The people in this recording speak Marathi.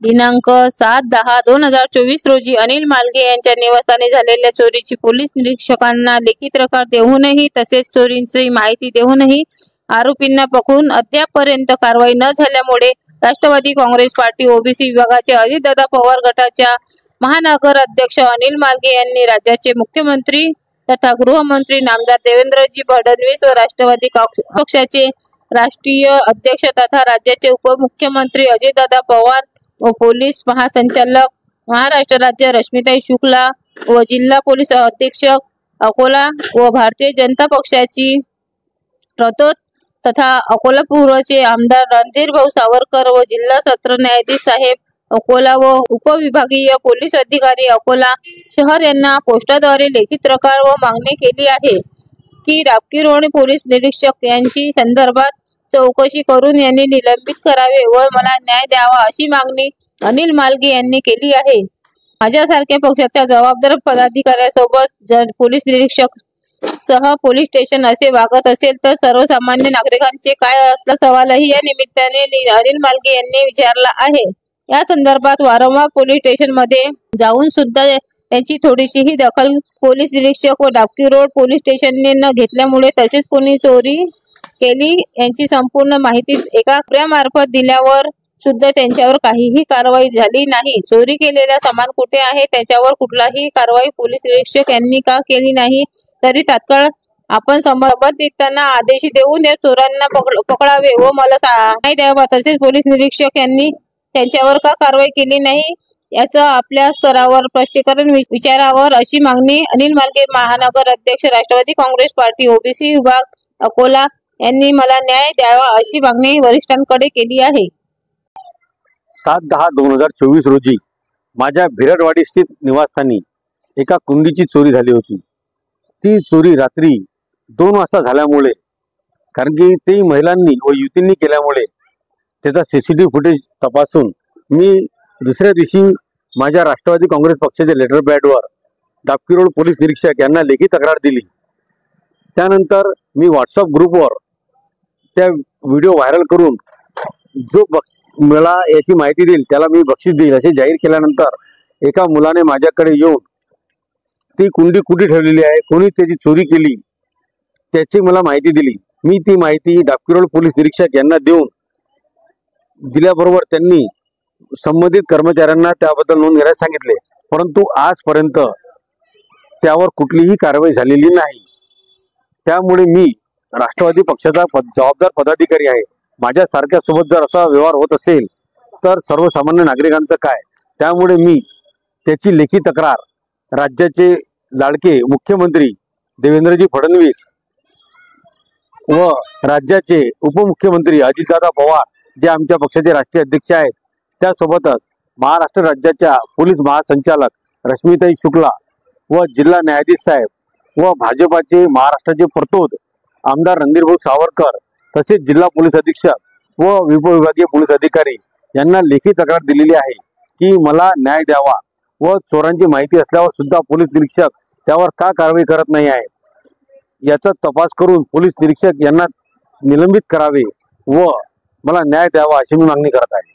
दिनांक 7/10/2024 रोजी अनिल मालगे यांच्या निवासस्थानी झालेल्या चोरीची पोलीस निरीक्षकांना लेखी तक्रार देऊनही तसेच चोरीची माहिती देऊनही आरोपींना पकडून अद्यापपर्यंत कारवाई न झाल्यामुळे राष्ट्रवादी काँग्रेस पार्टी ओबीसी विभागाचे अजितदादा पवार गटाच्या महानगर अध्यक्ष अनिल मालगे यांनी राज्याचे मुख्यमंत्री तथा गृहमंत्री नामदार देवेंद्रजी फडणवीस व राष्ट्रवादी पक्षाचे राष्ट्रीय अध्यक्ष तथा राज्याचे उपमुख्यमंत्री अजितदादा पवार व पोलीस महासंचालक महाराष्ट्र राज्य रश्मिताई शुक्ला व जिल्हा पोलीस अधीक्षक अकोला व भारतीय जनता पक्षाची प्रतोद तथा अकोला पूर्वचे आमदार रणधीर भाऊ सावरकर व जिल्हा सत्र न्यायाधीश साहेब अकोला व उपविभागीय पोलीस अधिकारी अकोला शहर यांना पोस्टाद्वारे लेखी तक्रार व मागणी केली आहे की रापकी रोड पोलीस निरीक्षक यांची संदर्भात चौकशी करून यांनी निलंबित करावे व मला न्याय द्यावा अशी मागणी अनिल मालगे यांनी केली आहे। माझ्यासारख्या पक्षाच्या जबाबदार पदाधिकाऱ्यासोबत जर पोलीस निरीक्षक सह पोलीस स्टेशन असे वागत असेल तर सर्वसामान्य नागरिकांचे काय असला सवालही या निमित्ताने अनिल मालगे यांनी विचारला आहे। या संदर्भात वारंवार पोलीस स्टेशन मध्ये जाऊन सुद्धा त्यांची थोडीशीही दखल पोलीस निरीक्षक व डाबकी रोड पोलीस स्टेशनने न घेतल्यामुळे तसेच कोणी चोरी केली यांची संपूर्ण माहिती एका खुऱ्यामार्फत दिल्यावर सुद्धा त्यांच्यावर काहीही कारवाई झाली नाही। चोरी केलेला सामान कुठे आहे त्याच्यावर कुठलाही कारवाई पोलीस निरीक्षक यांनी का केली नाही तरी तात्काळ आपण संबंधितांना आदेश देऊन या चोरांना पकडावे व मला न्याय द्यावा तसेच पोलीस निरीक्षक यांनी त्यांच्यावर का कारवाई केली नाही याचं आपल्या स्तरावर स्पष्टीकरण विचारावर अशी मागणी अनिल मालगे महानगर अध्यक्ष राष्ट्रवादी काँग्रेस पार्टी ओबीसी विभाग अकोला यांनी मला न्याय द्यावा अशी मागणी वरिष्ठांकडे केली आहे। 7/10/2024 रोजी माझ्या भिरडवाडी स्थित निवासस्थानी एका कुंडीची चोरी झाली होती। ती चोरी रात्री 2 वाजता झाल्यामुळे कारण की ते महिलांनी व युवतींनी केल्यामुळे त्याचा सीसीटीव्ही फुटेज तपासून मी दुसऱ्या दिवशी माझ्या राष्ट्रवादी काँग्रेस पक्षाच्या लेटर पॅडवर डाबकी रोड पोलीस निरीक्षक यांना लेखी तक्रार दिली। त्यानंतर मी व्हॉट्सअप ग्रुपवर त्या व्हिडिओ व्हायरल करून जो मला याची माहिती देईल त्याला मी बक्षीस देईल असे जाहीर केल्यानंतर एका मुलाने माझ्याकडे येऊन ती कुंडी कुठे ठेवलेली आहे कोणी त्याची चोरी केली त्याची मला माहिती दिली। मी ती माहिती डाबकी रोड पोलीस निरीक्षक यांना देऊन दिल्याबरोबर त्यांनी संबंधित कर्मचाऱ्यांना त्याबद्दल नोंद घ्यायला सांगितले, परंतु आजपर्यंत त्यावर कुठलीही कारवाई झालेली नाही। त्यामुळे मी राष्ट्रवादी पक्षाचा जबाबदार पदाधिकारी आहे। माझ्या सारख्या सोबत जर असा व्यवहार होत असेल तर सर्वसामान्य नागरिकांचं काय, त्यामुळे मी त्याची लेखी तक्रार राज्याचे लाडके मुख्यमंत्री देवेंद्रजी फडणवीस व राज्याचे उपमुख्यमंत्री अजितदादा पवार जे आमच्या पक्षाचे राष्ट्रीय अध्यक्ष आहेत त्यासोबतच महाराष्ट्र राज्याच्या पोलीस महासंचालक रश्मिताई शुक्ला व जिल्हा न्यायाधीश साहेब व भाजपाचे महाराष्ट्राचे प्रतोद आमदार रणधीर भाऊ सावरकर तसेच जिल्हा पोलीस अधीक्षक व उपविभागीय पोलीस अधिकारी यांना लेखी तक्रार दिलेली आहे की मला न्याय द्यावा व चोरांची माहिती असल्यावर सुद्धा पोलीस निरीक्षक त्यावर का कारवाई करत नाही आहे याचा तपास करून पोलीस निरीक्षक यांना निलंबित करावे व मला न्याय द्यावा अशी मी मागणी करत आहे।